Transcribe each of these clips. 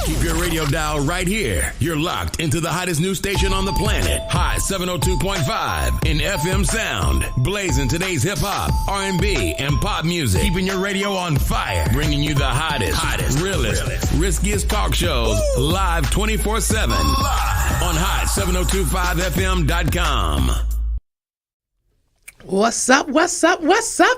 Keep your radio dial right here. You're locked into the hottest news station on the planet. Hot 702.5 in FM sound. Blazing today's hip-hop, R&B, and pop music. Keeping your radio on fire. Bringing you the hottest, realest, riskiest talk shows live 24/7. Live on hot7025fm.com. What's up,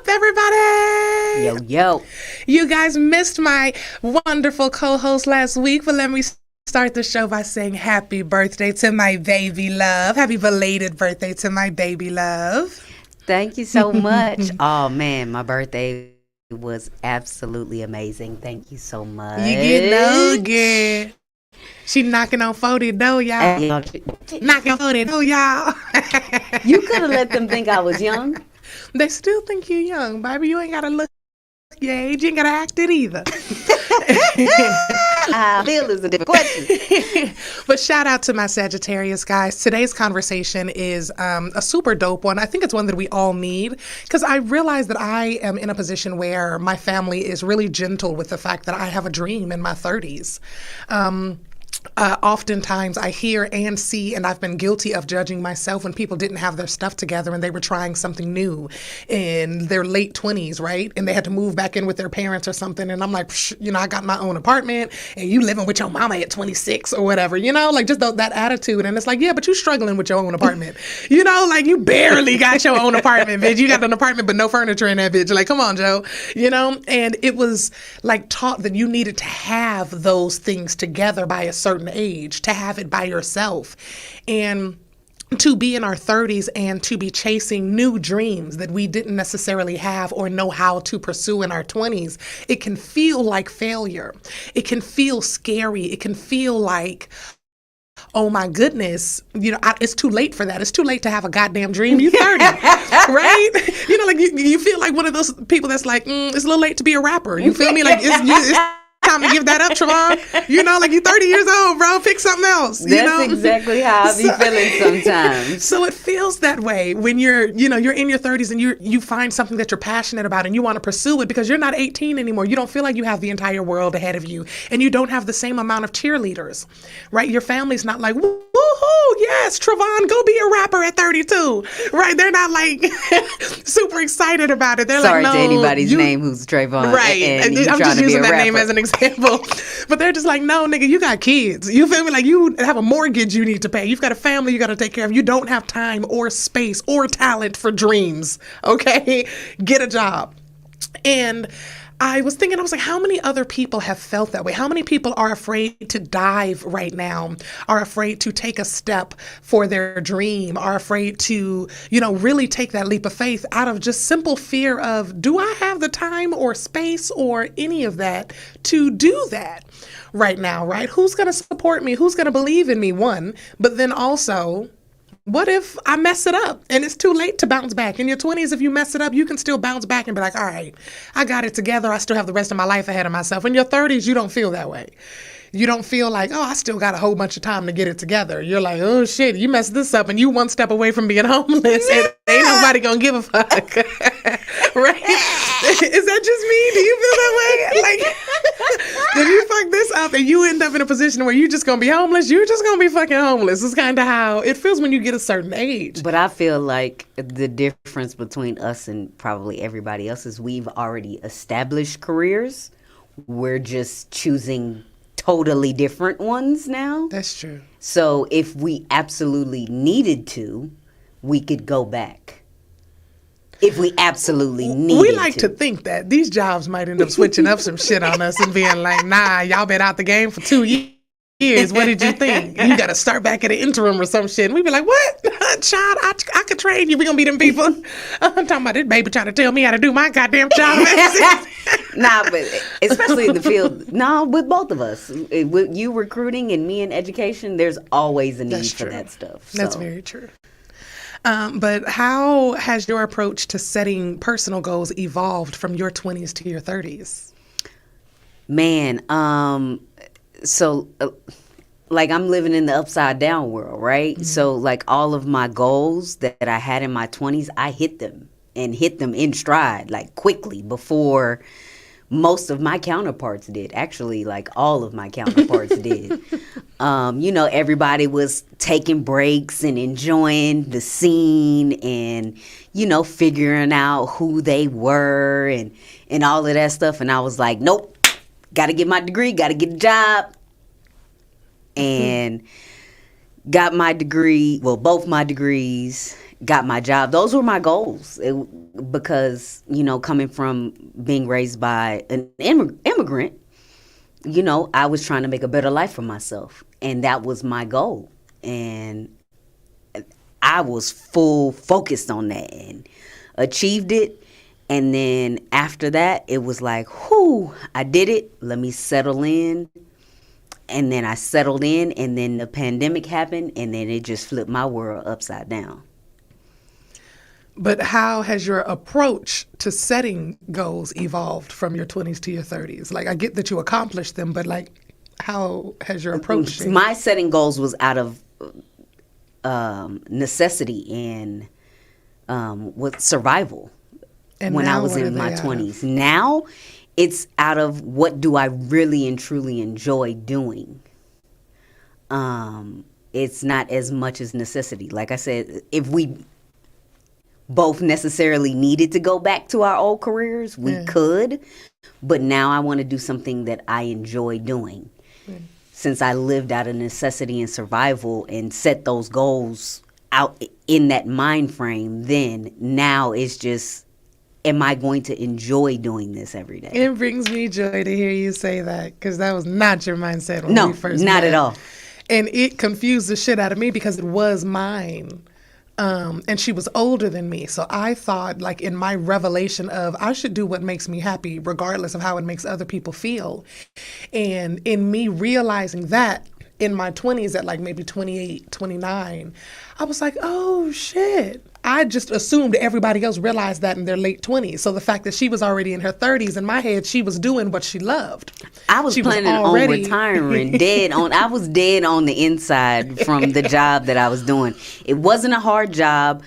everybody? Yo. You guys missed my wonderful co-host last week, but let me start the show by saying happy birthday to my baby love. Happy belated birthday to my baby love. Thank you so much. Oh, man, my birthday was absolutely amazing. Thank you so much. You get no good. She knocking on 40 though, y'all. Knocking on 40 though, y'all. You could have let them think I was young. They still think you're young, baby. You ain't got to look your age. You ain't got to act it either. I feel is a different question. But shout out to my Sagittarius guys. Today's conversation is a super dope one. I think it's one that we all need because I realize that I am in a position where my family is really gentle with the fact that I have a dream in my 30s. Oftentimes I hear and see, and I've been guilty of judging myself when people didn't have their stuff together and they were trying something new in their late 20s, right? And they had to move back in with their parents or something. And I'm like, I got my own apartment and you living with your mama at 26 or whatever, like just that attitude. And it's like, yeah, but you struggling with your own apartment. Like you barely got your own apartment, bitch. You got an apartment but no furniture in that bitch. Like, come on, Joe. And it was like taught that you needed to have those things together by a certain age, to have it by yourself, and to be in our 30s and to be chasing new dreams that we didn't necessarily have or know how to pursue in our 20s. It can feel like failure. It can feel scary. It can feel like, oh my goodness, it's too late for that. It's too late to have a goddamn dream. You 30, right? Like you feel like one of those people that's like, it's a little late to be a rapper. You feel me? Like it's time to give that up, Trevon. Like you're 30 years old, bro. Pick something else. That's exactly how I be feeling sometimes. So it feels that way when you're in your 30s and you find something that you're passionate about and you want to pursue it because you're not 18 anymore. You don't feel like you have the entire world ahead of you, and you don't have the same amount of cheerleaders, right? Your family's not like, woohoo, yes, Trevon, go be a rapper at 32, right? They're not like super excited about it. They're sorry like, no, to anybody's name who's Trayvon, right? And I'm just using that rapper. name as an example. But they're just like, no, nigga, you got kids. You feel me? Like you have a mortgage you need to pay. You've got a family you got to take care of. You don't have time or space or talent for dreams. Okay? Get a job. And I was like, how many other people have felt that way? How many people are afraid to dive right now, are afraid to take a step for their dream, are afraid to, really take that leap of faith out of just simple fear of, do I have the time or space or any of that to do that right now, right? Who's going to support me? Who's going to believe in me? One, but then also, what if I mess it up and it's too late to bounce back? In your 20s, if you mess it up, you can still bounce back and be like, all right, I got it together. I still have the rest of my life ahead of myself. In your 30s, you don't feel that way. You don't feel like, oh, I still got a whole bunch of time to get it together. You're like, oh, shit, you messed this up and you one step away from being homeless and ain't nobody gonna give a fuck. Right? Is that just me? Do you feel that way? Like, if you fuck this up and you end up in a position where you're just gonna be homeless, you're just gonna be fucking homeless. It's kind of how it feels when you get a certain age. But I feel like the difference between us and probably everybody else is we've already established careers. We're just choosing totally different ones now. That's true. So if we absolutely needed to, we could go back. If we absolutely needed to. We like to think that these jobs might end up switching up some shit on us and being like, nah, y'all been out the game for 2 years. What did you think? You got to start back at an interim or some shit. And we'd be like, what? Child, I could train you. We going to be them people. I'm talking about this baby trying to tell me how to do my goddamn job. Nah, but especially in the field, with both of us, with you recruiting and me in education, there's always a need for that stuff. So. That's very true. But how has your approach to setting personal goals evolved from your 20s to your 30s? Man, so like I'm living in the upside down world, right? Mm-hmm. So like all of my goals that I had in my 20s, I hit them in stride, like quickly before most of my counterparts did. Actually, like all of my counterparts did. Everybody was taking breaks and enjoying the scene and, figuring out who they were and all of that stuff. And I was like, nope, got to get my degree, got to get a job. And got my degree, both my degrees, got my job. Those were my goals because, coming from being raised by an immigrant, I was trying to make a better life for myself. And that was my goal. And I was full focused on that and achieved it. And then after that, it was like, whew, I did it. Let me settle in. And then I settled in, and then the pandemic happened, and then it just flipped my world upside down. But how has your approach to setting goals evolved from your 20s to your 30s? Like, I get that you accomplished them, but like, how has your approach changed? My setting goals was out of necessity and with survival when I was in my 20s. Now, it's out of what do I really and truly enjoy doing. It's not as much as necessity. Like I said, if we both necessarily needed to go back to our old careers, we could. But now I want to do something that I enjoy doing. Since I lived out of necessity and survival and set those goals out in that mind frame, then now it's just, am I going to enjoy doing this every day? It brings me joy to hear you say that, because that was not your mindset when we first met. No, not at all. And it confused the shit out of me because it was mine. And she was older than me. So I thought, like, in my revelation of I should do what makes me happy, regardless of how it makes other people feel. And in me realizing that in my 20s at like maybe 28, 29, I was like, oh, shit. I just assumed everybody else realized that in their late 20s. So the fact that she was already in her 30s, in my head, she was doing what she loved. I was planning on retiring. I was dead on the inside from the job that I was doing. It wasn't a hard job.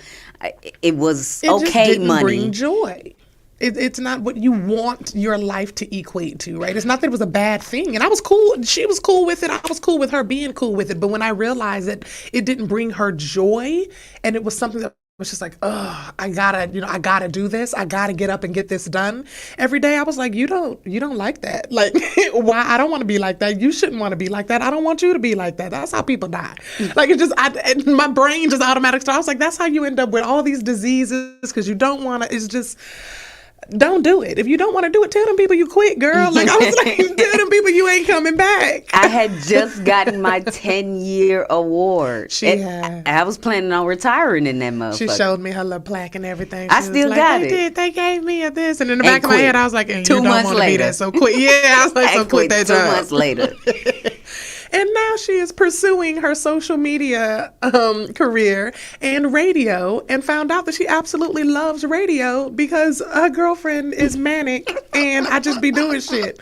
It was okay just didn't money. Bring joy. It's not what you want your life to equate to, right? It's not that it was a bad thing. And I was cool. She was cool with it. I was cool with her being cool with it. But when I realized that it didn't bring her joy, and it was something that was just like, oh, I gotta do this. I gotta get up and get this done every day. I was like, you don't like that. Like, why? I don't want to be like that. You shouldn't want to be like that. I don't want you to be like that. That's how people die. Like, it just, my brain just automatic started. I was like, that's how you end up with all these diseases, because you don't want to. It's just, don't do it. If you don't want to do it, tell them people you quit, girl. Like, I was like, tell them people you ain't coming back. I had just gotten my 10-year award. I was planning on retiring in that motherfucker. She showed me her little plaque and everything. I still got it. They gave me a this. And in the back of my head, I was like, and 2 months you don't want to be that, so quit. Yeah, I was like, so quit that job. 2 months later. And now she is pursuing her social media career and radio, and found out that she absolutely loves radio because her girlfriend is manic and I just be doing shit.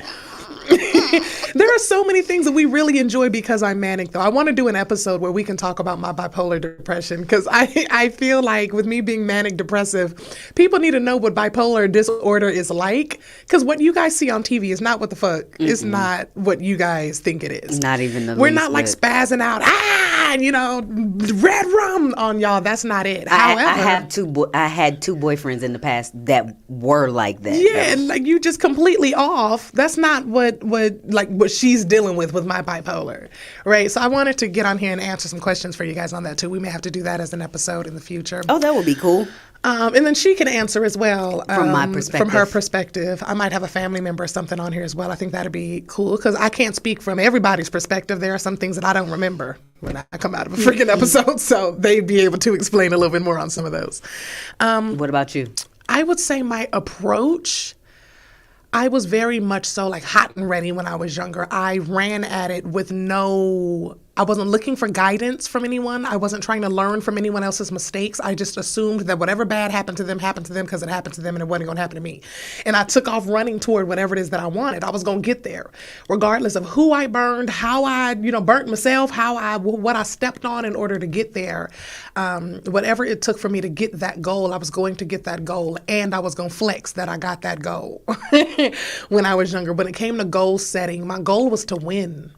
There are so many things that we really enjoy because I'm manic, though. I want to do an episode where we can talk about my bipolar depression, because I feel like with me being manic depressive, people need to know what bipolar disorder is like, because what you guys see on TV is not what the fuck. It's not what you guys think it is. Not even the We're not like spazzing out, red rum on y'all. That's not it. However, I had two boyfriends in the past that were like that. Yeah, and like, you just completely off. That's not what she's dealing with my bipolar, right? So I wanted to get on here and answer some questions for you guys on that too. We may have to do that as an episode in the future. Oh, that would be cool. And then she can answer as well from my perspective. From her perspective. I might have a family member or something on here as well. I think that'd be cool, because I can't speak from everybody's perspective. There are some things that I don't remember when I come out of a freaking episode, so they'd be able to explain a little bit more on some of those. What about you? I would say my approach, I was very much so like hot and ready when I was younger. I ran at it with no I wasn't looking for guidance from anyone. I wasn't trying to learn from anyone else's mistakes. I just assumed that whatever bad happened to them because it happened to them and it wasn't going to happen to me. And I took off running toward whatever it is that I wanted. I was going to get there, regardless of who I burned, how I, burnt myself, what I stepped on in order to get there. Whatever it took for me to get that goal, I was going to get that goal, and I was going to flex that I got that goal when I was younger. When it came to goal setting, my goal was to win.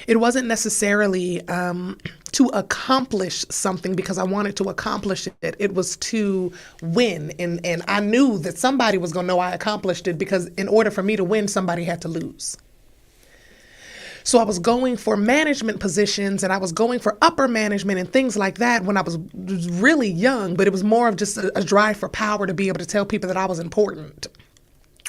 It wasn't necessarily to accomplish something because I wanted to accomplish it. It was to win. And I knew that somebody was going to know I accomplished it, because in order for me to win, somebody had to lose. So I was going for management positions, and I was going for upper management and things like that when I was really young, but it was more of just a drive for power to be able to tell people that I was important.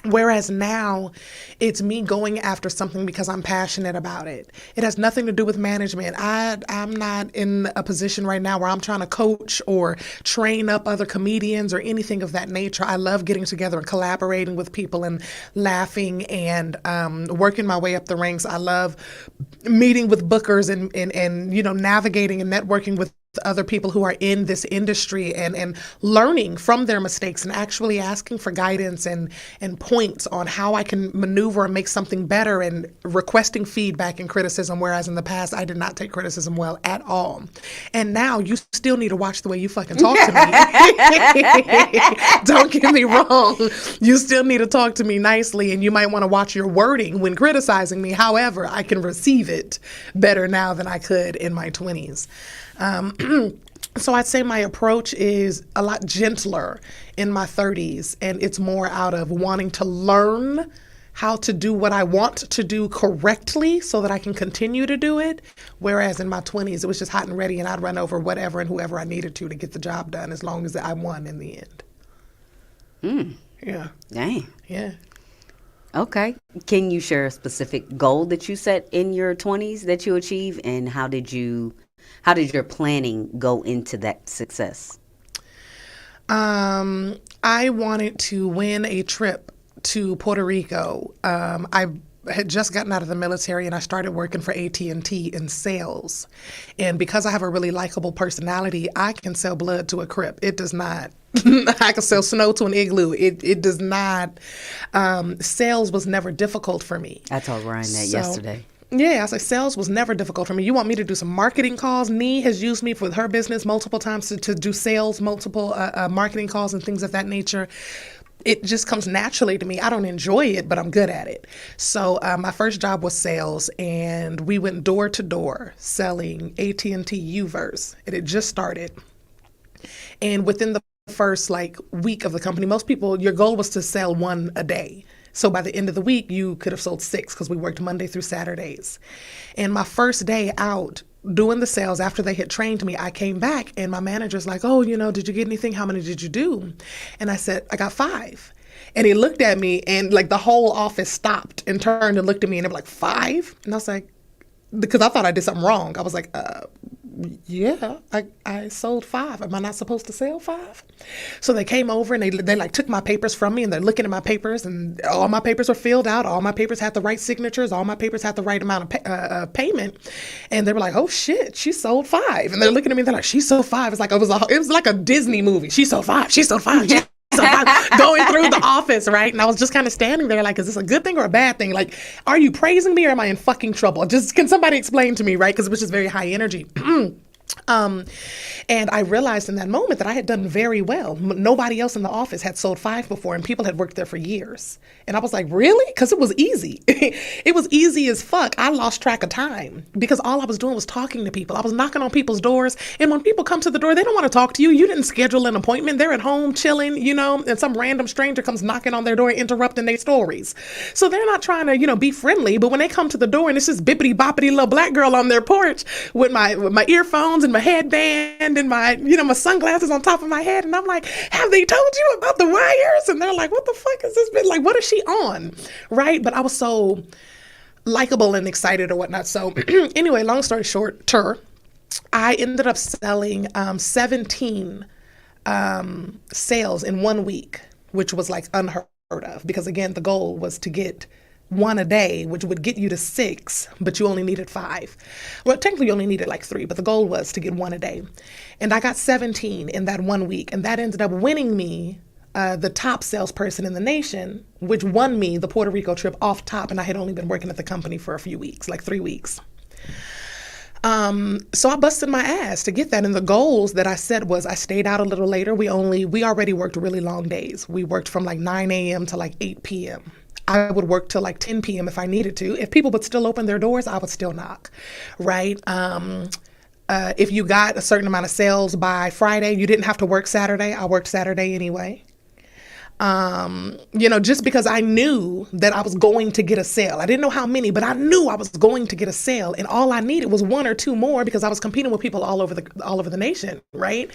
Whereas now, it's me going after something because I'm passionate about it. It has nothing to do with management. I'm not in a position right now where I'm trying to coach or train up other comedians or anything of that nature. I love getting together and collaborating with people and laughing and working my way up the ranks. I love meeting with bookers and navigating and networking with other people who are in this industry and learning from their mistakes and actually asking for guidance and points on how I can maneuver and make something better, and requesting feedback and criticism, whereas in the past I did not take criticism well at all. And now you still need to watch the way you fucking talk to me. Don't get me wrong. You still need to talk to me nicely, and you might want to watch your wording when criticizing me. However, I can receive it better now than I could in my 20s. So I'd say my approach is a lot gentler in my 30s, and it's more out of wanting to learn how to do what I want to do correctly so that I can continue to do it. Whereas in my 20s, it was just hot and ready, and I'd run over whatever and whoever I needed to get the job done, as long as I won in the end. Yeah. Dang. Yeah. Okay. Can you share a specific goal that you set in your 20s that you achieved, and how did your planning go into that success? I wanted to win a trip to Puerto Rico. I had just gotten out of the military, and I started working for AT&T in sales. And because I have a really likable personality, I can sell blood to a crip. It does not. I can sell snow to an igloo. It does not. Sales was never difficult for me. I told Ryan that yesterday. Yeah, I was like, sales was never difficult for me. You want me to do some marketing calls? Nee has used me for her business multiple times to do sales, multiple marketing calls and things of that nature. It just comes naturally to me. I don't enjoy it, but I'm good at it. So my first job was sales, and we went door to door selling AT&T U-verse. It had just started. And within the first week of the company, most people, your goal was to sell one a day. So by the end of the week, you could have sold 6, because we worked Monday through Saturdays. And my first day out doing the sales, after they had trained me, I came back, and my manager's like, oh, did you get anything? How many did you do? And I said, I got 5. And he looked at me, and the whole office stopped and turned and looked at me, and they were like, 5? And I was like, because I thought I did something wrong. I was like, yeah, I sold 5. Am I not supposed to sell 5? So they came over, and they took my papers from me, and they're looking at my papers, and all my papers were filled out. All my papers had the right signatures. All my papers had the right amount of payment. And they were like, oh shit, she sold 5. And they're looking at me, they're like, she sold 5. It's like, it was like a Disney movie. She sold 5. She sold 5. She So I'm going through the office, right? And I was just kind of standing there like, is this a good thing or a bad thing? Like, are you praising me or am I in fucking trouble? Just, can somebody explain to me, right? Because it was just very high energy. And I realized in that moment that I had done very well. Nobody else in the office had sold 5 before, and people had worked there for years. And I was like, really? Because it was easy. It was easy as fuck. I lost track of time because all I was doing was talking to people. I was knocking on people's doors. And when people come to the door, they don't want to talk to you. You didn't schedule an appointment. They're at home chilling, you know, and some random stranger comes knocking on their door, interrupting their stories. So they're not trying to, you know, be friendly. But when they come to the door and it's this bippity boppity little black girl on their porch with my earphones and my headband and my, you know, my sunglasses on top of my head. And I'm like, have they told you about the wires? And they're like, what the fuck is this bitch? Like, what is she on? Right. But I was so likable and excited or whatnot. So anyway, long story short, I ended up selling 17 sales in 1 week, which was like unheard of because again, the goal was to get one a day, which would get you to 6, but you only needed 5. Well, technically you only needed like 3, but the goal was to get 1 a day. And I got 17 in that 1 week, and that ended up winning me the top salesperson in the nation, which won me the Puerto Rico trip off top, and I had only been working at the company for a few weeks, like 3 weeks. So I busted my ass to get that. And the goals that I set was I stayed out a little later. We already worked really long days. We worked from like 9 a.m. to like 8 p.m. I would work till like 10 p.m. if I needed to. If people would still open their doors, I would still knock, right? If you got a certain amount of sales by Friday, you didn't have to work Saturday. I worked Saturday anyway. Just because I knew that I was going to get a sale. I didn't know how many, but I knew I was going to get a sale, and all I needed was 1 or 2 more because I was competing with people all over the nation, right?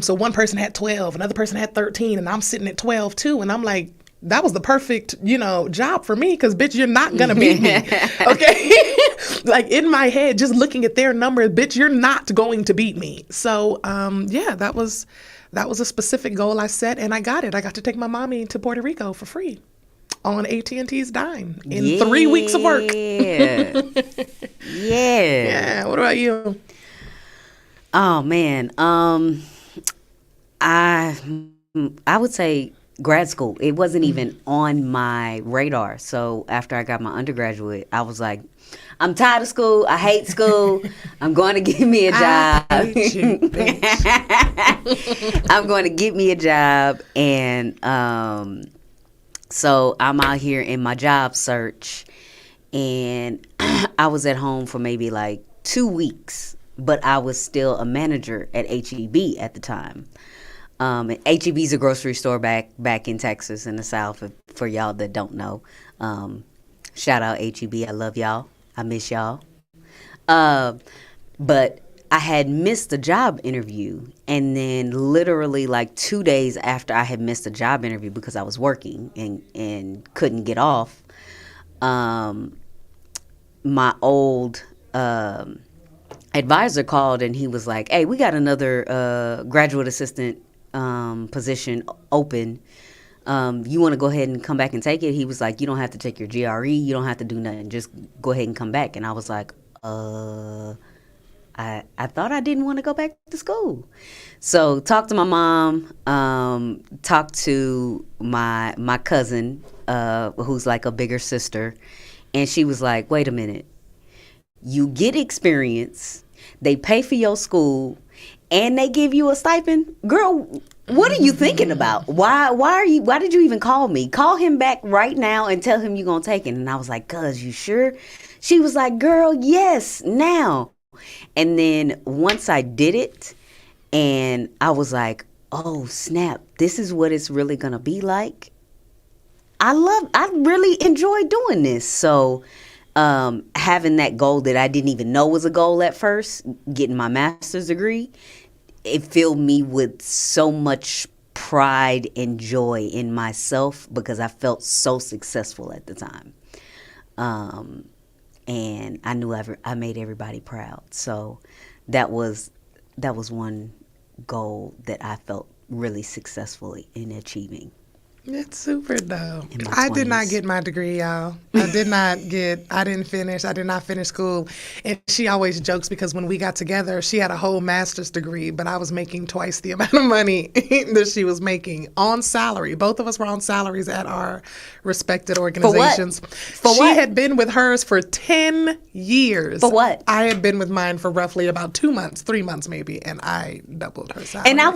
So one person had 12, another person had 13, and I'm sitting at 12 too, and I'm like, that was the perfect, job for me because, bitch, you're not going to beat me, okay? Like, in my head, just looking at their numbers, bitch, you're not going to beat me. So, that was a specific goal I set, and I got it. I got to take my mommy to Puerto Rico for free on AT&T's dime in 3 weeks of work. Yeah. Yeah. What about you? Oh, man. I would say grad school. It wasn't even on my radar. So after I got my undergraduate, I was like, I'm tired of school. I hate school. I'm going to get me a job. I hate you, bitch. I'm going to get me a job. And so I'm out here in my job search. And I was at home for maybe like 2 weeks. But I was still a manager at HEB at the time. HEB is a grocery store back in Texas in the South. For y'all that don't know, shout out HEB. I love y'all. I miss y'all. But I had missed a job interview, and then literally like 2 days after I had missed a job interview because I was working and couldn't get off, my old advisor called, and he was like, "Hey, we got another graduate assistant position open. You want to go ahead and come back and take it?" He was like, "You don't have to take your GRE. You don't have to do nothing. Just go ahead and come back." And I was like, I thought I didn't want to go back to school. So talked to my mom, talked to my cousin, who's like a bigger sister. And she was like, "Wait a minute. You get experience. They pay for your school. And they give you a stipend? Girl, what are you thinking about? Why did you even call me? Call him back right now and tell him you're going to take it." And I was like, "Cuz, you sure?" She was like, "Girl, yes, now." And then once I did it, and I was like, "Oh, snap, this is what it's really going to be like." I really enjoy doing this. So having that goal that I didn't even know was a goal at first, getting my master's degree, it filled me with so much pride and joy in myself because I felt so successful at the time. And I knew I made everybody proud. So that was one goal that I felt really successfully in achieving. It's super dope. I did not get my degree, y'all. I did not finish. I did not finish school. And she always jokes because when we got together, she had a whole master's degree, but I was making twice the amount of money that she was making on salary. Both of us were on salaries at our respected organizations. For what? She had been with hers for 10 years. For what? I had been with mine for roughly about 2 months, 3 months maybe, and I doubled her salary. And I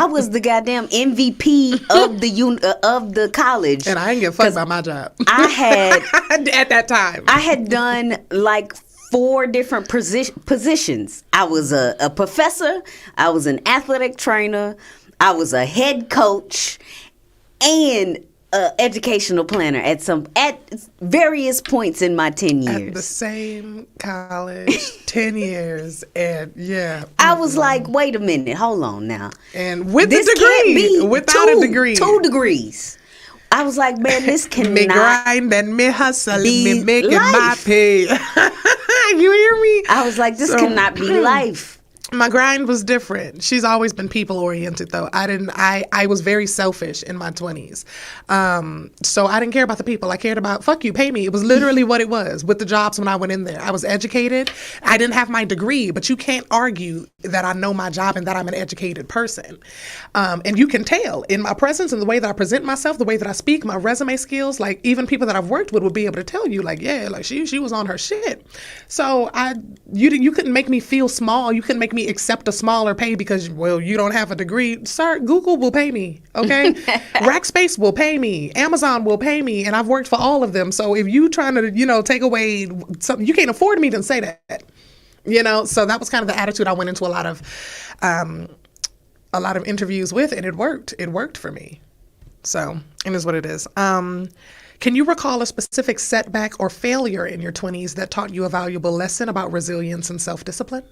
was the goddamn MVP of the college. And I didn't get fucked by my job. I had at that time. I had done like 4 different positions. I was a professor. I was an athletic trainer. I was a head coach and educational planner at various points in my 10 years. At the same college, 10 years, and yeah. I was like, wait a minute, hold on now. And with this the degree, can't be without a degree. 2 degrees. I was like, man, this cannot me grind and me hustle, me making life. my pay. You hear me? I was like, this cannot be life. My grind was different. She's always been people oriented though. I was very selfish in my 20s. So I didn't care about the people. I cared about, fuck you, pay me. It was literally what it was with the jobs when I went in there. I was educated. I didn't have my degree, but you can't argue that I know my job and that I'm an educated person. And you can tell in my presence and the way that I present myself, the way that I speak, my resume skills, like even people that I've worked with would be able to tell you like, yeah, like she was on her shit. So you couldn't make me feel small. You couldn't make me accept a smaller pay because, well, you don't have a degree. Sir, Google will pay me, okay? Rackspace will pay me. Amazon will pay me, and I've worked for all of them. So if you trying to, take away something, you can't afford me to say that, So that was kind of the attitude I went into a lot of interviews with, and it worked. It worked for me. So it is what it is. Can you recall a specific setback or failure in your 20s that taught you a valuable lesson about resilience and self-discipline?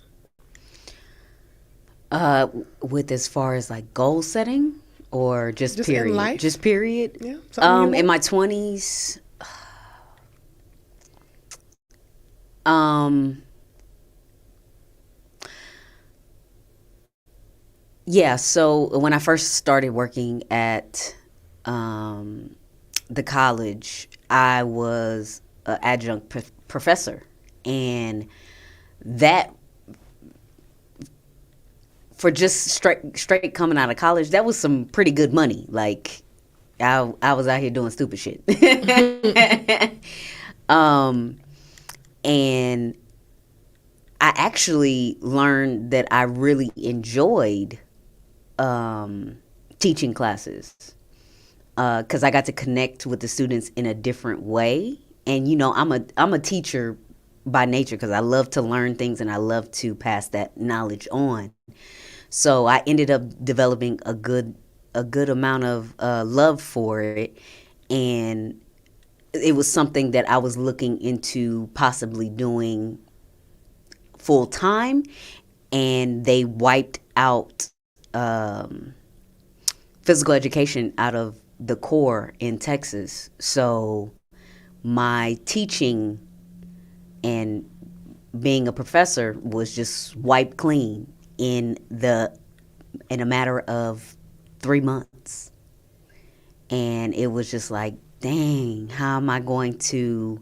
With as far as like goal setting or just period? In life? Just period? Yeah. In my 20s, yeah, so when I first started working at the college, I was an adjunct professor, and that for just straight coming out of college, that was some pretty good money. Like I was out here doing stupid shit. And I actually learned that I really enjoyed teaching classes because I got to connect with the students in a different way. And I'm a teacher by nature because I love to learn things and I love to pass that knowledge on. So I ended up developing a good amount of love for it, and it was something that I was looking into possibly doing full time, and they wiped out physical education out of the core in Texas. So my teaching and being a professor was just wiped clean in a matter of 3 months. And it was just like, dang, how am I going to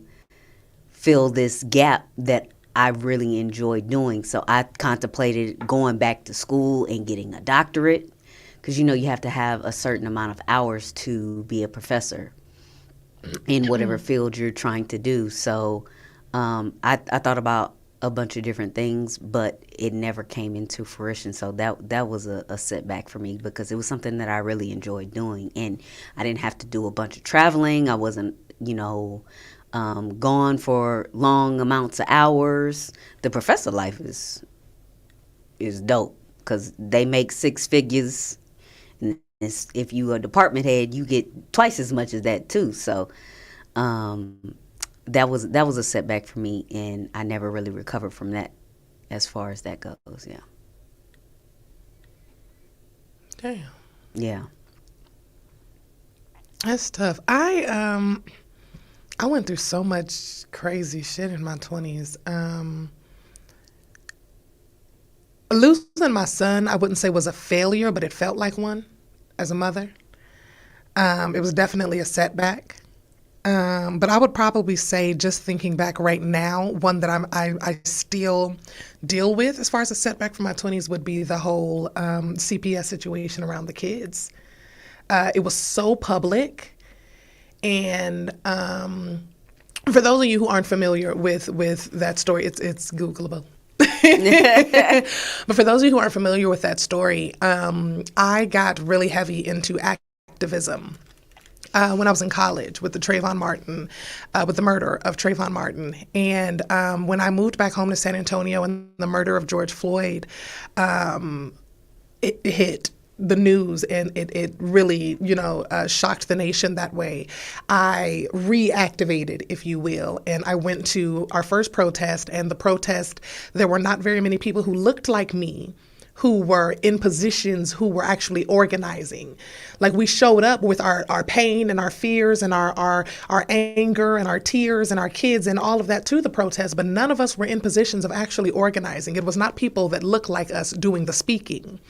fill this gap that I really enjoy doing? So I contemplated going back to school and getting a doctorate because you have to have a certain amount of hours to be a professor in whatever field you're trying to do. So I thought about a bunch of different things, but it never came into fruition. So that was a setback for me because it was something that I really enjoyed doing, and I didn't have to do a bunch of traveling. I wasn't, gone for long amounts of hours. The professor life is dope because they make six figures. And if you a department head, you get twice as much as that too. So that was a setback for me, and I never really recovered from that as far as that goes. Yeah. Damn. Yeah. That's tough. I went through so much crazy shit in my 20s. Losing my son, I wouldn't say was a failure, but it felt like one as a mother. It was definitely a setback. But I would probably say, just thinking back right now, one that I still deal with as far as a setback from my 20s would be the whole CPS situation around the kids. It was so public, and for those of you who aren't familiar with that story, it's Googleable. But for those of you who aren't familiar with that story, I got really heavy into activism when I was in college with the Trayvon Martin, with the murder of Trayvon Martin. And when I moved back home to San Antonio and the murder of George Floyd, it hit the news, and it really, shocked the nation that way. I reactivated, if you will, and I went to our first protest, and the protest, there were not very many people who looked like me who were in positions who were actually organizing. Like we showed up with our pain and our fears and our anger and our tears and our kids and all of that to the protest, but none of us were in positions of actually organizing. It was not people that looked like us doing the speaking.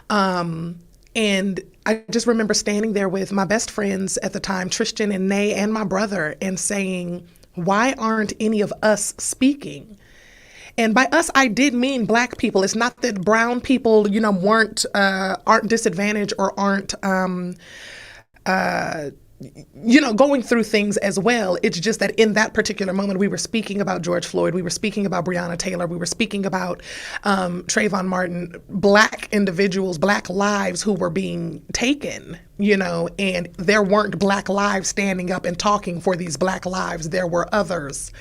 And I just remember standing there with my best friends at the time, Tristan and Nay and my brother, and saying, why aren't any of us speaking? And by us, I did mean Black people. It's not that brown people, aren't disadvantaged or aren't, going through things as well. It's just that in that particular moment, we were speaking about George Floyd. We were speaking about Breonna Taylor. We were speaking about Trayvon Martin, Black individuals, Black lives who were being taken, and there weren't Black lives standing up and talking for these Black lives. There were others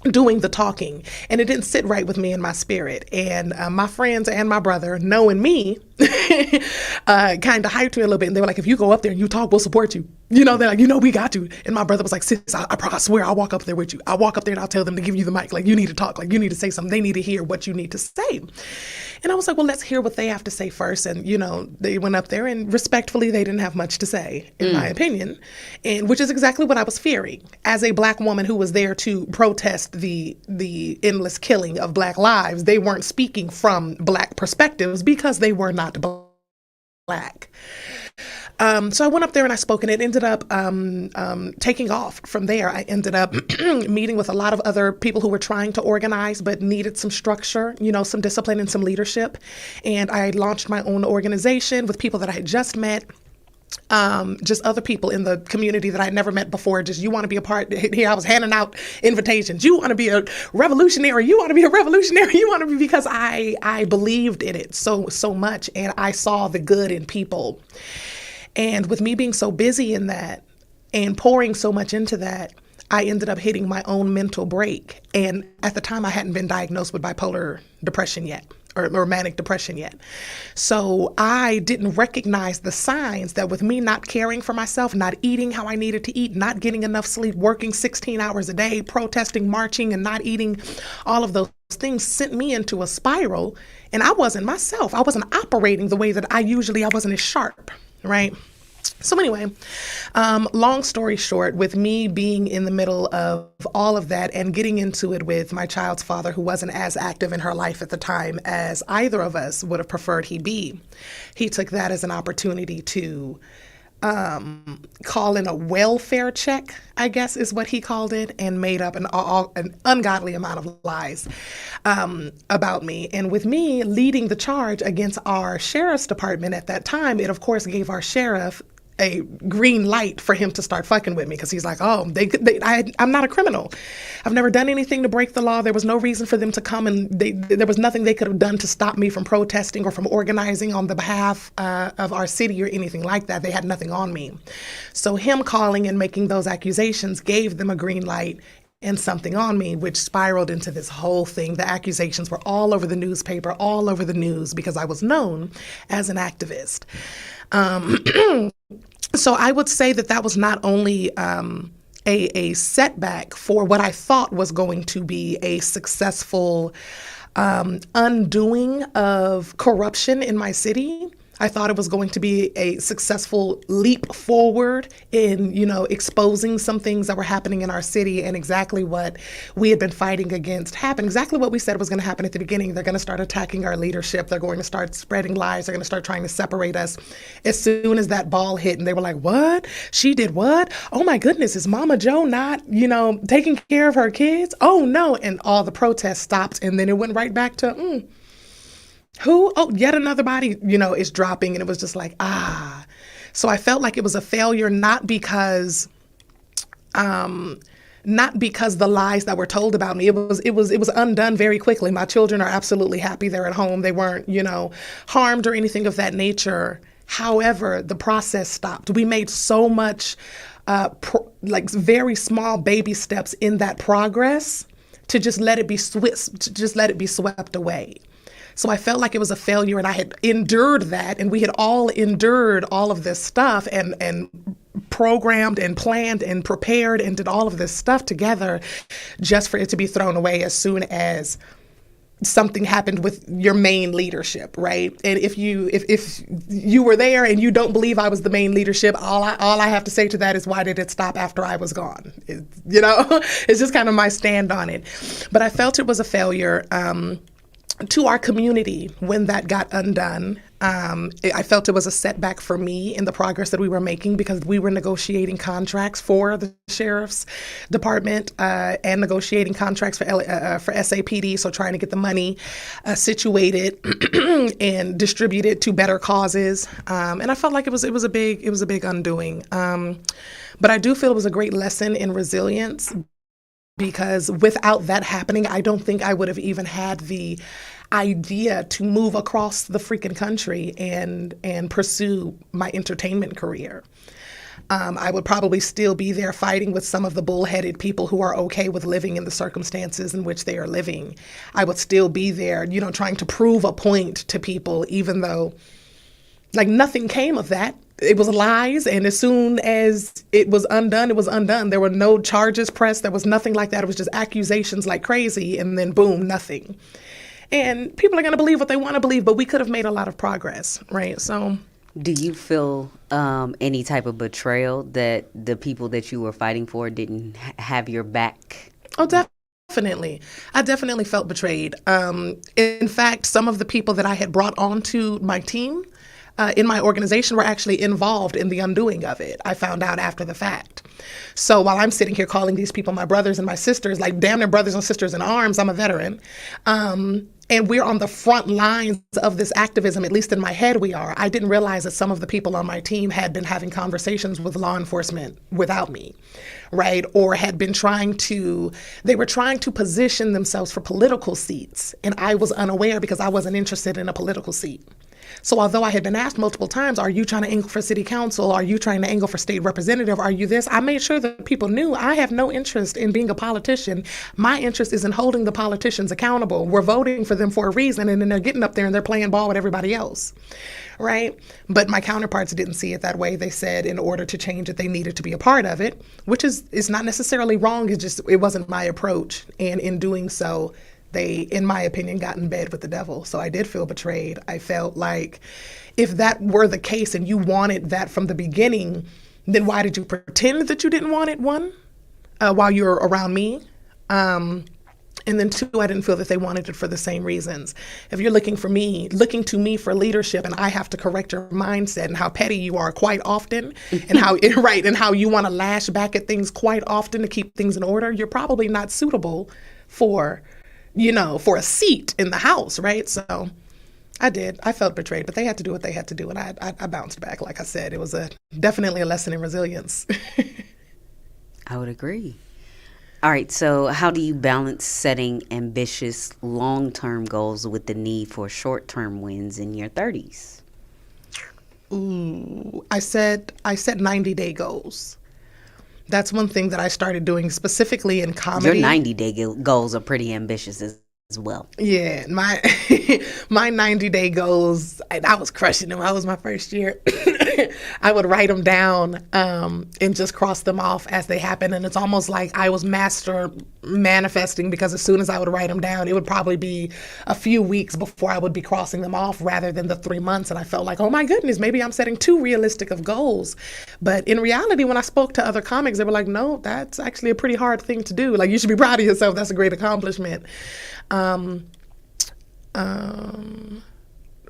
doing the talking, and it didn't sit right with me in my spirit. And my friends and my brother, knowing me, kind of hyped me a little bit, and they were like, if you go up there and you talk, we'll support you. They're like, we got to. And my brother was like, sis, I swear I'll walk up there with you. I'll walk up there and I'll tell them to give you the mic. Like, you need to talk. Like, you need to say something. They need to hear what you need to say. And I was like, well, let's hear what they have to say first. And, they went up there, and respectfully, they didn't have much to say, in my opinion, and which is exactly what I was fearing. As a Black woman who was there to protest the endless killing of Black lives, they weren't speaking from Black perspectives because they were not Black. So I went up there and I spoke, and it ended up taking off from there. I ended up meeting with a lot of other people who were trying to organize but needed some structure, some discipline and some leadership. And I launched my own organization with people that I had just met. Just other people in the community that I'd never met before. Just, you want to be a part here. I was handing out invitations. You want to be a revolutionary. You want to be a revolutionary. You want to be, because I believed in it so much, and I saw the good in people. And with me being so busy in that and pouring so much into that, I ended up hitting my own mental break. And at the time, I hadn't been diagnosed with bipolar depression yet. Or manic depression yet. So I didn't recognize the signs that with me not caring for myself, not eating how I needed to eat, not getting enough sleep, working 16 hours a day, protesting, marching, and not eating, all of those things sent me into a spiral. And I wasn't myself. I wasn't operating the way that I wasn't as sharp, right? So anyway, long story short, with me being in the middle of all of that and getting into it with my child's father, who wasn't as active in her life at the time as either of us would have preferred he be, he took that as an opportunity to call in a welfare check, I guess is what he called it, and made up an ungodly amount of lies about me. And with me leading the charge against our sheriff's department at that time, it of course gave our sheriff a green light for him to start fucking with me, because he's like, oh, I'm not a criminal. I've never done anything to break the law. There was no reason for them to come, and there was nothing they could have done to stop me from protesting or from organizing on the behalf of our city or anything like that. They had nothing on me. So him calling and making those accusations gave them a green light and something on me, which spiraled into this whole thing. The accusations were all over the newspaper, all over the news, because I was known as an activist. So I would say that was not only a setback for what I thought was going to be a successful undoing of corruption in my city. I thought it was going to be a successful leap forward in, exposing some things that were happening in our city, and exactly what we had been fighting against happened. Exactly what we said was going to happen at the beginning. They're going to start attacking our leadership. They're going to start spreading lies. They're going to start trying to separate us. As soon as that ball hit, and they were like, what? She did what? Oh my goodness, is Mama Joe not, taking care of her kids? Oh no. And all the protests stopped, and then it went right back to, who? Oh, yet another body, is dropping. And it was just like, So I felt like it was a failure, not because the lies that were told about me. It was undone very quickly. My children are absolutely happy. They're at home. They weren't, harmed or anything of that nature. However, the process stopped. We made so much, very small baby steps in that progress to just let it be swept away. So I felt like it was a failure, and I had endured that, and we had all endured all of this stuff and programmed and planned and prepared and did all of this stuff together just for it to be thrown away as soon as, something happened with your main leadership, right? And if you were there and you don't believe I was the main leadership, all I have to say to that is, why did it stop after I was gone? It's just kind of my stand on it. But I felt it was a failure to our community when that got undone. I felt it was a setback for me in the progress that we were making, because we were negotiating contracts for the sheriff's department and negotiating contracts for SAPD, so trying to get the money situated and distributed to better causes. And I felt like it was a big undoing. But I do feel it was a great lesson in resilience, because without that happening, I don't think I would have even had the idea to move across the freaking country and pursue my entertainment career. I would probably still be there fighting with some of the bullheaded people who are okay with living in the circumstances in which they are living. I would still be there, trying to prove a point to people, even though nothing came of that. It was lies, and as soon as it was undone, it was undone. There were no charges pressed. There was nothing like that. It was just accusations like crazy, and then boom, nothing. And people are going to believe what they want to believe, but we could have made a lot of progress, right? So, do you feel any type of betrayal that the people that you were fighting for didn't have your back? Oh, definitely. I definitely felt betrayed. In fact, some of the people that I had brought onto my team in my organization were actually involved in the undoing of it. I found out after the fact. So while I'm sitting here calling these people my brothers and my sisters, like damn near brothers and sisters in arms, I'm a veteran. And we're on the front lines of this activism, at least in my head we are. I didn't realize that some of the people on my team had been having conversations with law enforcement without me, right? Or had been they were trying to position themselves for political seats. And I was unaware because I wasn't interested in a political seat. So although I had been asked multiple times, are you trying to angle for city council? Are you trying to angle for state representative? Are you this? I made sure that people knew I have no interest in being a politician. My interest is in holding the politicians accountable. We're voting for them for a reason, and then they're getting up there and they're playing ball with everybody else, right? But my counterparts didn't see it that way. They said in order to change it, they needed to be a part of it, which is not necessarily wrong. It wasn't my approach. And in doing so, they, in my opinion, got in bed with the devil. So I did feel betrayed. I felt like if that were the case and you wanted that from the beginning, then why did you pretend that you didn't want it, one, while you were around me? And then two, I didn't feel that they wanted it for the same reasons. If you're looking to me for leadership, and I have to correct your mindset and how petty you are quite often, and how and how you want to lash back at things quite often to keep things in order, you're probably not suitable for a seat in the House, right? So I felt betrayed, but they had to do what they had to do, and I bounced back. Like I said, it was definitely a lesson in resilience. I would agree. All right, so how do you balance setting ambitious long-term goals with the need for short-term wins in your 30s? Ooh, I set 90-day goals. That's one thing that I started doing specifically in comedy. Your 90-day goals are pretty ambitious as well. Yeah, my 90-day goals, I was crushing them. That was my first year. I would write them down and just cross them off as they happen. And it's almost like I was master manifesting, because as soon as I would write them down, it would probably be a few weeks before I would be crossing them off rather than the 3 months. And I felt like, oh my goodness, maybe I'm setting too realistic of goals. But in reality, when I spoke to other comics, they were like, no, that's actually a pretty hard thing to do. Like, you should be proud of yourself. That's a great accomplishment.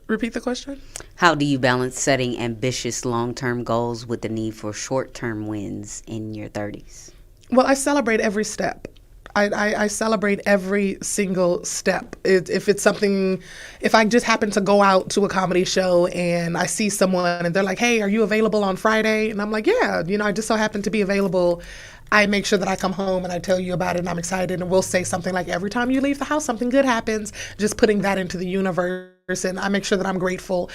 Repeat the question. How do you balance setting ambitious long-term goals with the need for short-term wins in your 30s? Well, I celebrate every step. I celebrate every single step. If it's something, if I just happen to go out to a comedy show and I see someone and they're like, hey, are you available on Friday? And I'm like, yeah, I just so happen to be available. I make sure that I come home and I tell you about it and I'm excited, and we'll say something like, every time you leave the house, something good happens, just putting that into the universe. And I make sure that I'm grateful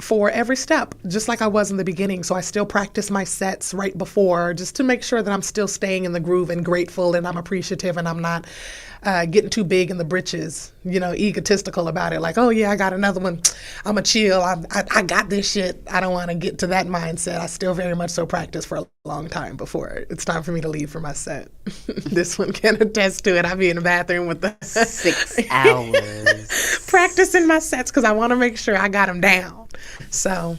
for every step, just like I was in the beginning. So I still practice my sets right before, just to make sure that I'm still staying in the groove and grateful, and I'm appreciative, and I'm not getting too big in the britches, egotistical about it. Like, oh yeah, I got another one. I'm a chill. I got this shit. I don't want to get to that mindset. I still very much so practice for a long time before it's time for me to leave for my set. This one can attest to it. I'll be in the bathroom with the 6 hours practicing my sets because I want to make sure I got them down. So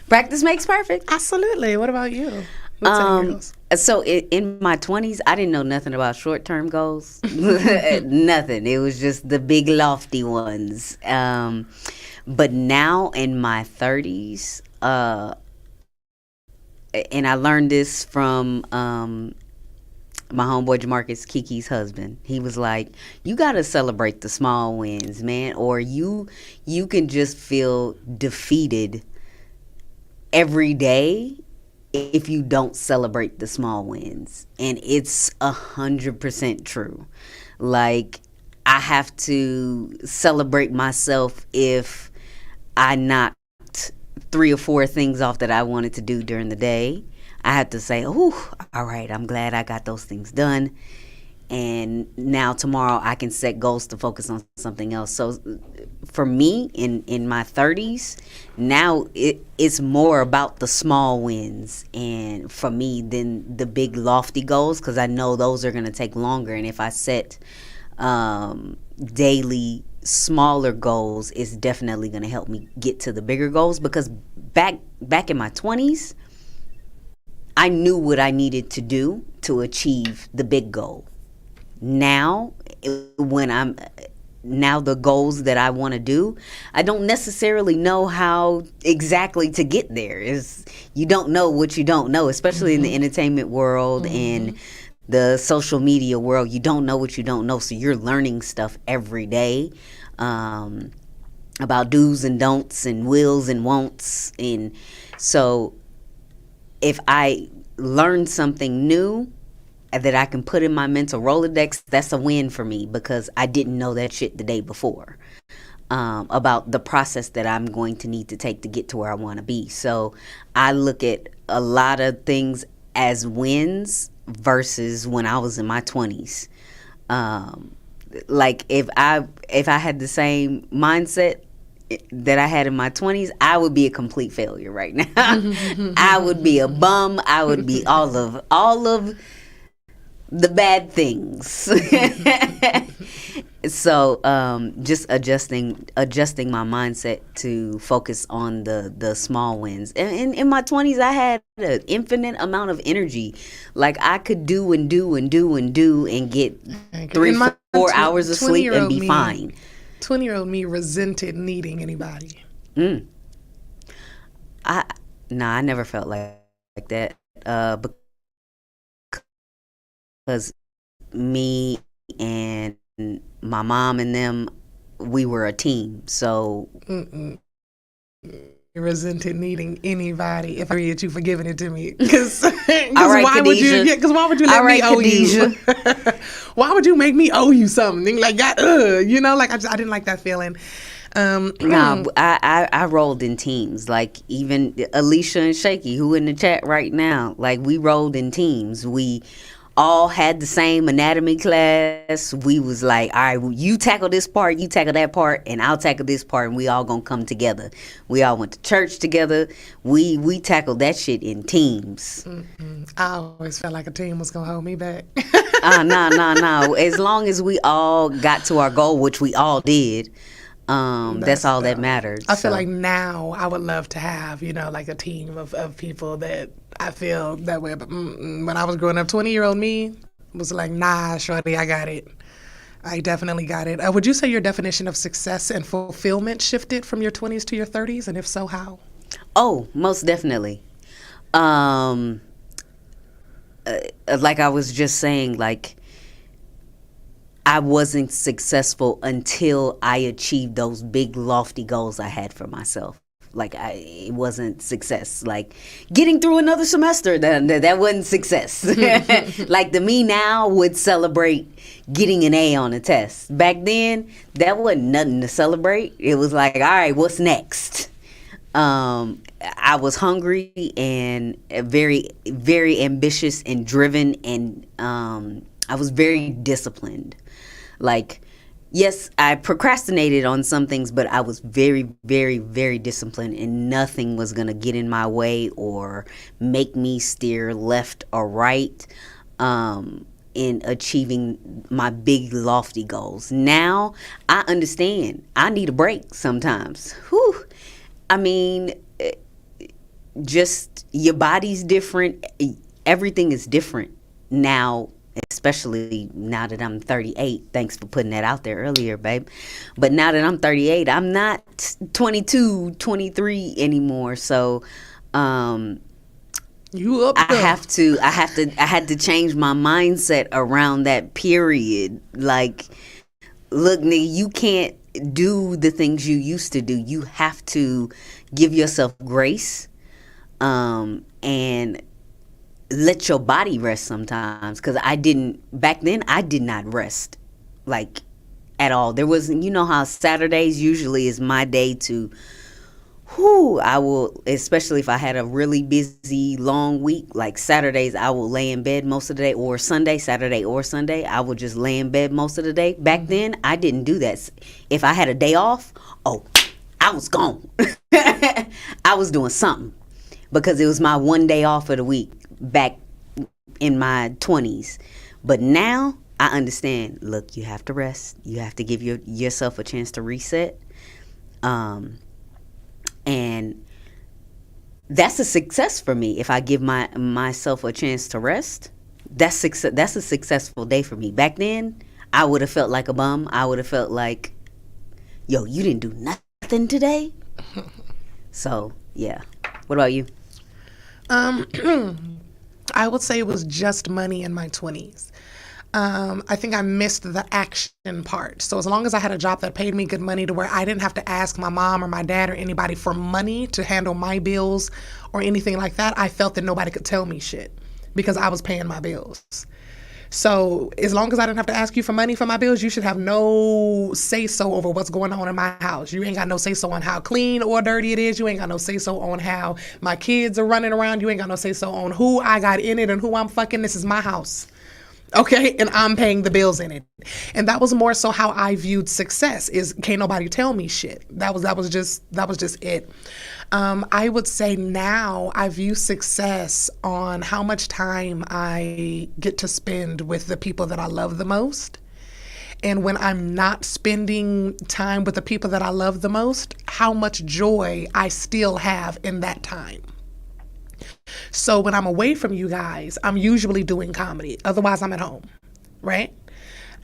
practice makes perfect. Absolutely. What about you? So in my 20s, I didn't know nothing about short-term goals. Nothing. It was just the big lofty ones. But now in my 30s, and I learned this from my homeboy Jamarcus, Kiki's husband. He was like, you got to celebrate the small wins, man, or you can just feel defeated every day if you don't celebrate the small wins. And it's 100% true. Like, I have to celebrate myself if I knocked 3 or 4 things off that I wanted to do during the day. I have to say, oh, all right, I'm glad I got those things done. And now tomorrow I can set goals to focus on something else. So for me in my 30s, now it's more about the small wins. And for me, than the big lofty goals, because I know those are going to take longer. And if I set daily smaller goals, it's definitely going to help me get to the bigger goals. Because back in my 20s, I knew what I needed to do to achieve the big goal. Now, now the goals that I want to do, I don't necessarily know how exactly to get there. You don't know what you don't know, especially in the entertainment world and the social media world. You don't know what you don't know, so you're learning stuff every day about do's and don'ts and wills and won'ts. And so if I learn something new that I can put in my mental Rolodex, that's a win for me, because I didn't know that shit the day before about the process that I'm going to need to take to get to where I want to be. So I look at a lot of things as wins versus when I was in my 20s. Like if I had the same mindset that I had in my 20s, I would be a complete failure right now. I would be a bum. I would be all of the bad things. So just adjusting my mindset to focus on the small wins. And in my 20s, I had an infinite amount of energy. Like, I could do and do and do and do and get 3-4 hours of sleep and be fine. 20-year-old me resented needing anybody. I never felt like that. Because me and my mom and them, we were a team. So resented needing anybody. If I read you for giving it to me, because why would you let me owe you? Why would you make me owe you something like that? You know, like I didn't like that feeling. No, I rolled in teams. Like, even Alicia and Shaky, who in the chat right now, like, we rolled in teams. We all had the same anatomy class. We was like, all right, well, you tackle this part, you tackle that part, and I'll tackle this part, and we all gonna come together. We all went to church together. We tackled that shit in teams. I always felt like a team was gonna hold me back. No. As long as we all got to our goal, which we all did, that's all that matters. I feel like now I would love to have, like a team of people that I feel that way. But when I was growing up, 20-year-old me was like, nah, shorty, I got it. I definitely got it. Would you say your definition of success and fulfillment shifted from your 20s to your 30s? And if so, how? Oh, most definitely. Like I was just saying, like, I wasn't successful until I achieved those big lofty goals I had for myself. Like, it wasn't success. Like, getting through another semester, that wasn't success. Like, the me now would celebrate getting an A on a test. Back then, that wasn't nothing to celebrate. It was like, all right, what's next? I was hungry and very, very ambitious and driven, and I was very disciplined. Like, yes, I procrastinated on some things, but I was very, very, very disciplined, and nothing was going to get in my way or make me steer left or right in achieving my big, lofty goals. Now, I understand I need a break sometimes. Whew. I mean, just your body's different. Everything is different now, especially now that I'm 38. Thanks for putting that out there earlier, babe. But now that I'm 38, I'm not 22, 23 anymore. So You up I there. had to change my mindset around that period. Like, look, nigga, you can't do the things you used to do. You have to give yourself grace, and let your body rest sometimes. Because back then, I did not rest, like, at all. There wasn't, you know how Saturdays usually is my day to, I will, especially if I had a really busy, long week, like Saturdays, I will lay in bed most of the day, or Saturday or Sunday, I will just lay in bed most of the day. Back then, I didn't do that. If I had a day off, I was gone. I was doing something, because it was my one day off of the week back in my 20s. But now I understand, look, you have to rest. You have to give yourself a chance to reset. And that's a success for me. If I give myself a chance to rest, that's a successful day for me. Back then, I would have felt like a bum. I would have felt like, yo, you didn't do nothing today. So, yeah. What about you? I would say it was just money in my 20s. I think I missed the action part. So as long as I had a job that paid me good money to where I didn't have to ask my mom or my dad or anybody for money to handle my bills or anything like that, I felt that nobody could tell me shit because I was paying my bills. So as long as I didn't have to ask you for money for my bills, you should have no say-so over what's going on in my house. You ain't got no say-so on how clean or dirty it is. You ain't got no say-so on how my kids are running around. You ain't got no say-so on who I got in it and who I'm fucking. This is my house. Okay, and I'm paying the bills in it. And that was more so how I viewed success, is can't nobody tell me shit. That was just it. I would say now I view success on how much time I get to spend with the people that I love the most. And when I'm not spending time with the people that I love the most, how much joy I still have in that time. So when I'm away from you guys, I'm usually doing comedy. Otherwise, I'm at home, right?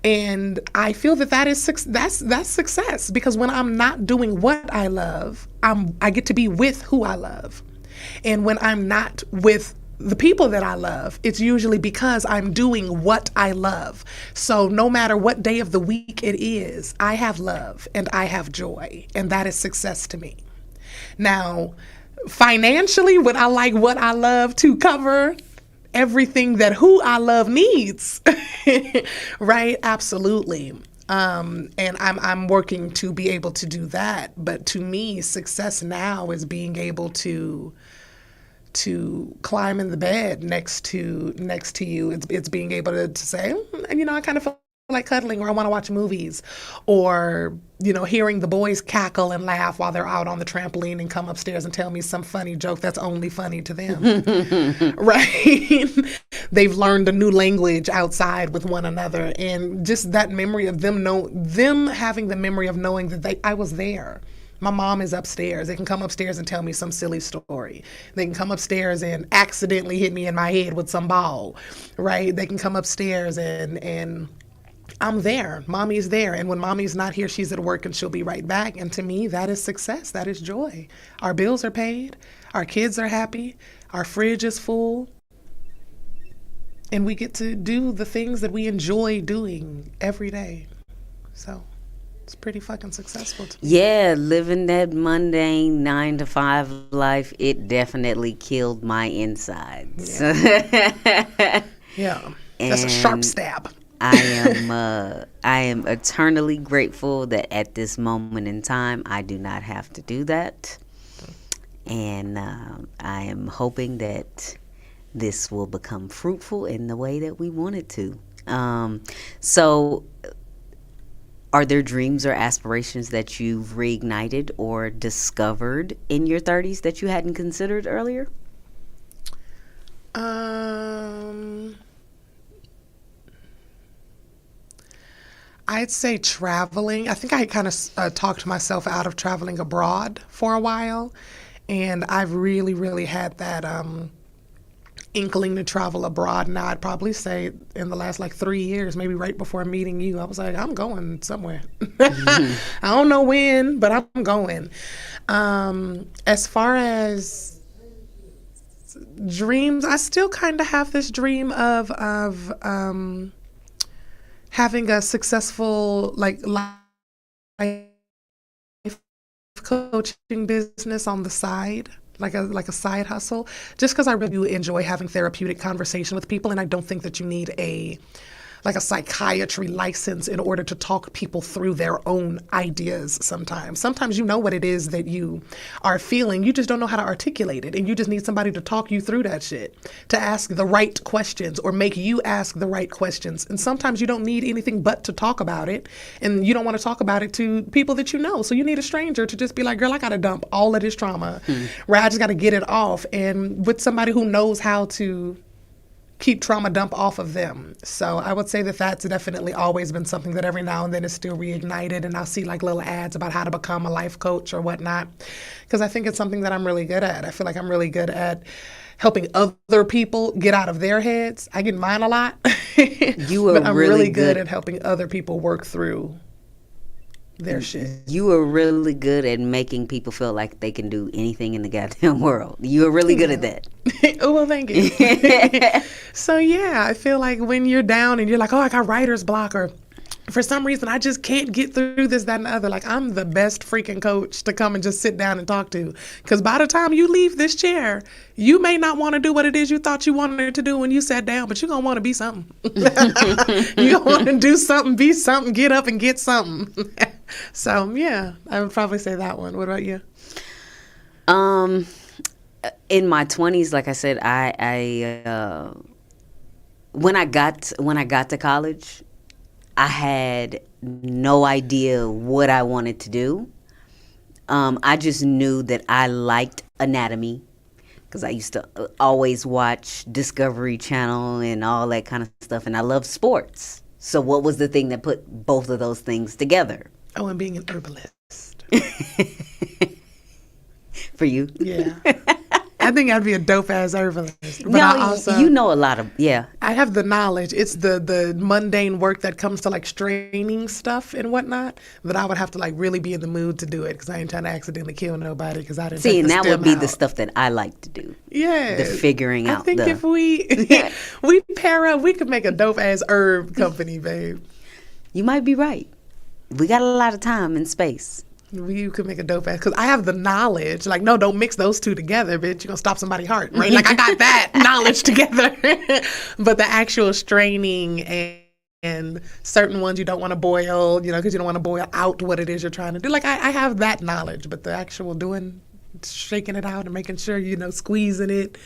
And I feel that is that's success, because when I'm not doing what I love, I get to be with who I love. And when I'm not with the people that I love, it's usually because I'm doing what I love. So no matter what day of the week it is, I have love and I have joy, and that is success to me. Now, financially, would I like what I love to cover everything that who I love needs? Right? Absolutely. And I'm working to be able to do that. But to me, success now is being able to climb in the bed next to you. It's being able to say, I kind of feel like cuddling, or I want to watch movies, or hearing the boys cackle and laugh while they're out on the trampoline and come upstairs and tell me some funny joke that's only funny to them. Right? They've learned a new language outside with one another, and just that memory of them having the memory of knowing that I was there. My mom is upstairs. They can come upstairs and tell me some silly story. They can come upstairs and accidentally hit me in my head with some ball, right? They can come upstairs and I'm there. Mommy's there. And when mommy's not here, she's at work and she'll be right back. And to me, that is success. That is joy. Our bills are paid. Our kids are happy. Our fridge is full. And we get to do the things that we enjoy doing every day. So it's pretty fucking successful to me. Yeah, living that mundane 9-to-5 life, it definitely killed my insides. Yeah. Yeah. That's a sharp stab. I am eternally grateful that at this moment in time I do not have to do that, and I am hoping that this will become fruitful in the way that we want it to. So Are there dreams or aspirations that you've reignited or discovered in your 30s that you hadn't considered earlier? I'd say traveling. I think I kind of talked myself out of traveling abroad for a while, and I've really, really had that inkling to travel abroad. Now, I'd probably say in the last like 3 years, maybe right before meeting you, I was like, I'm going somewhere. I don't know when, but I'm going. As far as dreams, I still kind of have this dream of having a successful like life coaching business on the side, like a side hustle, just because I really do enjoy having therapeutic conversation with people, and I don't think that you need a psychiatry license in order to talk people through their own ideas sometimes. Sometimes you know what it is that you are feeling, you just don't know how to articulate it, and you just need somebody to talk you through that shit, to ask the right questions or make you ask the right questions. And sometimes you don't need anything but to talk about it, and you don't want to talk about it to people that you know. So you need a stranger to just be like, girl, I got to dump all of this trauma, right? I just got to get it off. And with somebody who knows how to keep trauma dump off of them. So I would say that that's definitely always been something that every now and then is still reignited, and I'll see like little ads about how to become a life coach or whatnot, because I think it's something that I'm really good at. I feel like I'm really good at helping other people get out of their heads. I get mine a lot, but I'm really good at helping other people work through their shit. You are really good at making people feel like they can do anything in the goddamn world. You are really good at that. Oh, well, thank you. So, yeah, I feel like when you're down and you're like, oh, I got writer's block, or for some reason, I just can't get through this, that, and the other. Like, I'm the best freaking coach to come and just sit down and talk to. Because by the time you leave this chair, you may not want to do what it is you thought you wanted to do when you sat down, but you're going to want to be something. You're going to want to do something, be something, get up and get something. So, yeah, I would probably say that one. What about you? In my 20s, like I said, I when I got to college, I had no idea what I wanted to do. I just knew that I liked anatomy because I used to always watch Discovery Channel and all that kind of stuff, and I love sports. So what was the thing that put both of those things together? Oh, and being an herbalist. For you? Yeah. I think I'd be a dope-ass herbalist. But no, I also, you know a lot of, yeah. I have the knowledge. It's the mundane work that comes to like straining stuff and whatnot that I would have to like really be in the mood to do it, because I ain't trying to accidentally kill nobody because I didn't See, take and the that stem would be out. the stuff that I like to do. Yeah. The figuring out. I think if we pair up, we could make a dope-ass herb company, babe. You might be right. We got a lot of time and space. You could make a dope ass, because I have the knowledge. Like, no, don't mix those two together, bitch. You're gonna stop somebody's heart, right? Like, I got that knowledge together. But the actual straining and certain ones you don't want to boil, you know, because you don't want to boil out what it is you're trying to do. Like, I have that knowledge, but the actual doing, shaking it out and making sure, you know, squeezing it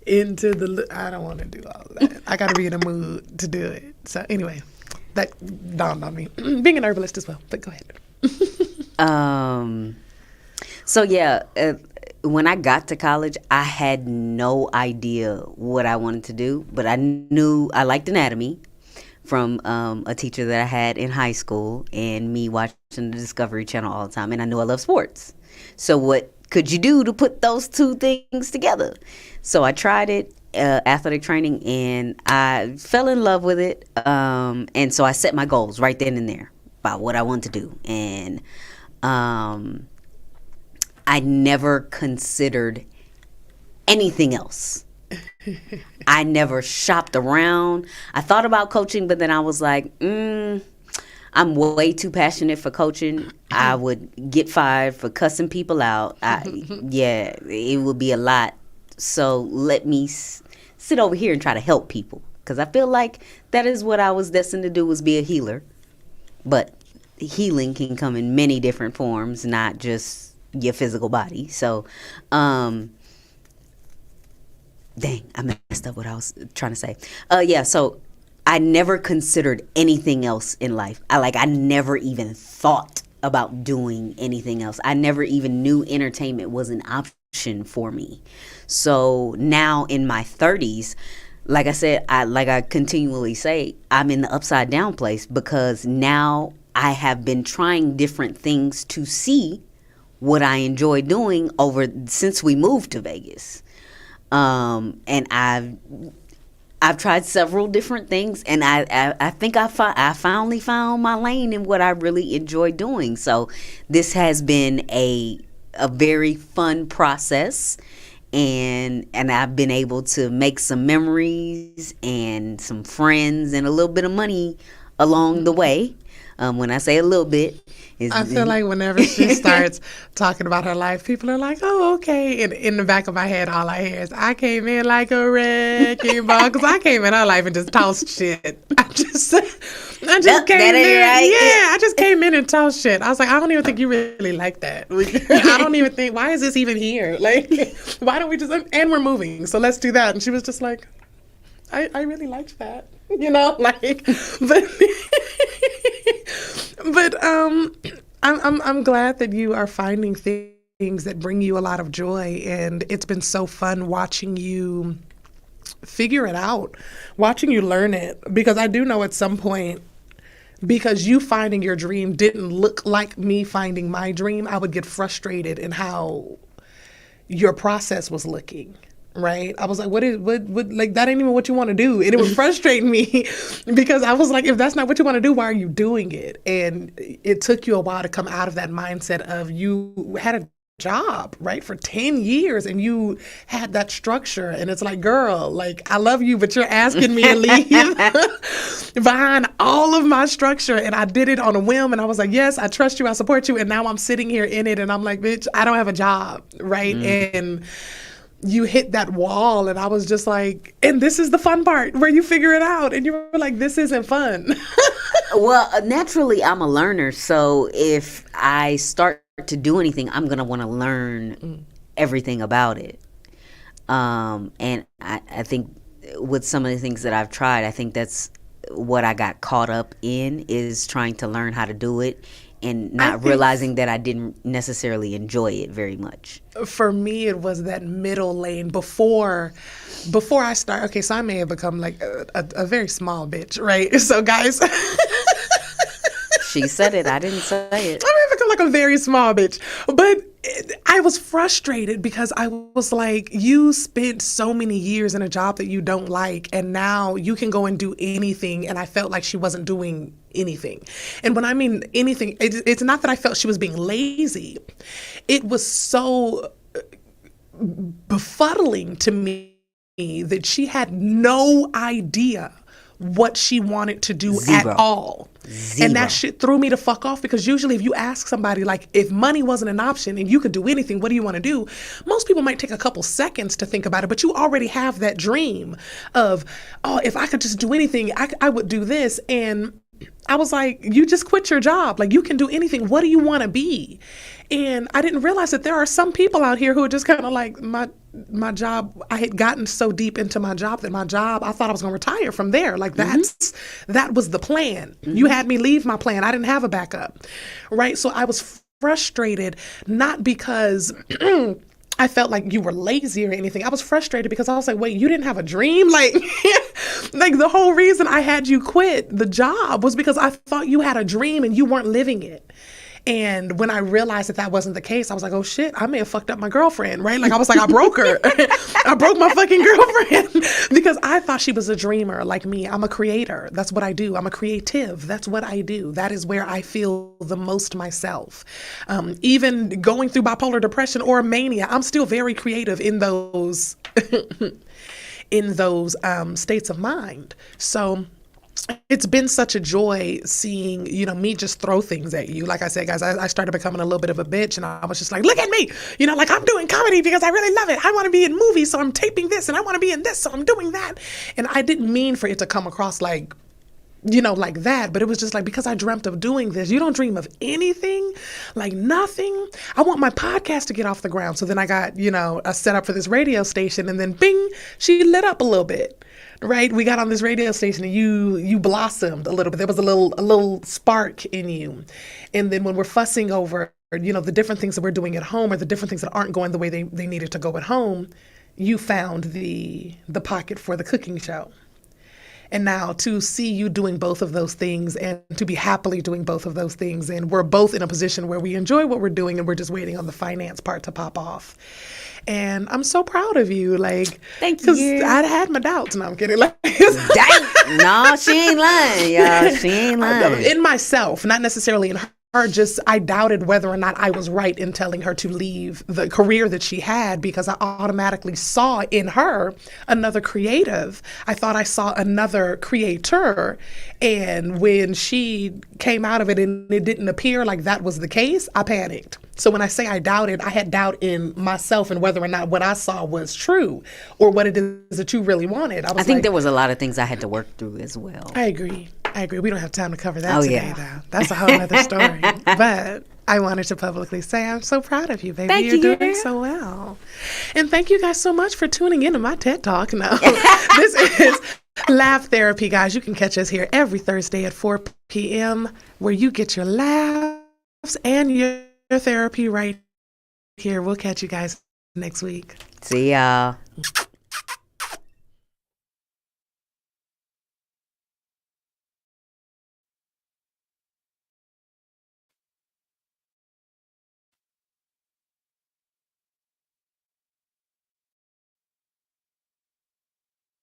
into I don't want to do all of that. I got to be in a mood to do it. So anyway, that dawned on me. Being an herbalist as well, but go ahead. So yeah, when I got to college, I had no idea what I wanted to do, but I knew I liked anatomy from a teacher that I had in high school and me watching the Discovery Channel all the time, and I knew I love sports. So what could you do to put those two things together? So I tried it, athletic training, and I fell in love with it, and so I set my goals right then and there about what I want to do, and I never considered anything else. I never shopped around. I thought about coaching, but then I was like, I'm way too passionate for coaching. I would get fired for cussing people out. Yeah, it would be a lot. So let me sit over here and try to help people, because I feel like that is what I was destined to do, was be a healer. But healing can come in many different forms, not just your physical body. So, dang, I messed up what I was trying to say. Yeah, so I never considered anything else in life. I never even thought about doing anything else. I never even knew entertainment was an option for me. So now in my 30s, like I said, I continually say, I'm in the upside down place, because now I have been trying different things to see what I enjoy doing since we moved to Vegas. And I've tried several different things, and I think I finally found my lane in what I really enjoy doing. So this has been a very fun process, and I've been able to make some memories and some friends and a little bit of money along the way. When I say a little bit, I feel like whenever she starts talking about her life, people are like, "Oh, okay." And in the back of my head, all I hear is, "I came in like a wrecking ball," because I came in her life and just tossed shit. I just came in. Right. Yeah, I just came in and tossed shit. I was like, I don't even think you really like that. I don't even think. Why is this even here? Like, why don't we just? And we're moving, so let's do that. And she was just like, I really liked that. But I'm glad that you are finding things that bring you a lot of joy, and it's been so fun watching you figure it out, watching you learn it, because I do know at some point, because you finding your dream didn't look like me finding my dream, I would get frustrated in how your process was looking. Right? I was like, what, like, that ain't even what you want to do. And it would frustrate me because I was like, if that's not what you want to do, why are you doing it? And it took you a while to come out of that mindset of, you had a job, right, for 10 years, and you had that structure. And it's like, girl, like, I love you, but you're asking me to leave behind all of my structure. And I did it on a whim. And I was like, yes, I trust you. I support you. And now I'm sitting here in it. And I'm like, bitch, I don't have a job. Right. And you hit that wall, and I was just like, and this is the fun part where you figure it out, and you were like, this isn't fun. Well, naturally, I'm a learner, so if I start to do anything, I'm gonna want to learn everything about it. And I think with some of the things that I've tried, I think that's what I got caught up in, is trying to learn how to do it and not realizing that I didn't necessarily enjoy it very much. For me, it was that middle lane before I start. Okay, so I may have become like a very small bitch, right? So guys, she said it. I didn't say it. I may have become like a very small bitch, but I was frustrated because I was like, you spent so many years in a job that you don't like, and now you can go and do anything. And I felt like she wasn't doing anything. And when I mean anything, it's not that I felt she was being lazy. It was so befuddling to me that she had no idea what she wanted to do at all. And that shit threw me the fuck off, because usually if you ask somebody, like, if money wasn't an option and you could do anything, what do you want to do? Most people might take a couple seconds to think about it, but you already have that dream of, oh, if I could just do anything, I would do this. And I was like, you just quit your job. Like, you can do anything. What do you want to be? And I didn't realize that there are some people out here who are just kind of like, my job, I had gotten so deep into my job that my job, I thought I was going to retire from there. Like, that was the plan. You had me leave my plan. I didn't have a backup. Right? So I was frustrated, not because I felt like you were lazy or anything. I was frustrated because I was like, wait, you didn't have a dream? Like, like the whole reason I had you quit the job was because I thought you had a dream and you weren't living it. And when I realized that that wasn't the case, I was like, oh shit, I may have fucked up my girlfriend, right? Like, I was like, I broke her. I broke my fucking girlfriend because I thought she was a dreamer like me. I'm a creator. That's what I do. I'm a creative. That's what I do. That is where I feel the most myself. Even going through bipolar depression or mania, I'm still very creative in those states of mind. So it's been such a joy seeing, me just throw things at you. Like I said, guys, I started becoming a little bit of a bitch, and I was just like, look at me, like, I'm doing comedy because I really love it. I want to be in movies, so I'm taping this, and I want to be in this, so I'm doing that. And I didn't mean for it to come across like, like that, but it was just like, because I dreamt of doing this. You don't dream of anything, like nothing. I want my podcast to get off the ground. So then I got, a setup for this radio station, and then bing, she lit up a little bit. right? We got on this radio station and you blossomed a little bit. There was a little spark in you. And then when we're fussing over, the different things that we're doing at home or the different things that aren't going the way they needed to go at home, you found the pocket for the cooking show. And now to see you doing both of those things and to be happily doing both of those things. And we're both in a position where we enjoy what we're doing and we're just waiting on the finance part to pop off. And I'm so proud of you. Like, thank you. Because I had my doubts. No, I'm kidding. Like, no, she ain't lying, y'all. She ain't lying. In myself, not necessarily in her. I doubted whether or not I was right in telling her to leave the career that she had because I automatically saw in her another creative. I thought I saw another creator. And when she came out of it and it didn't appear like that was the case, I panicked. So when I say I doubted, I had doubt in myself and whether or not what I saw was true or what it is that you really wanted. I think there was a lot of things I had to work through as well. I agree. We don't have time to cover that today, though. That's a whole other story. But I wanted to publicly say I'm so proud of you, baby. Thank You're doing so well. And thank you guys so much for tuning in to my TED Talk now. This is Laugh Therapy, guys. You can catch us here every Thursday at 4 p.m. where you get your laughs and your therapy right here. We'll catch you guys next week. See y'all.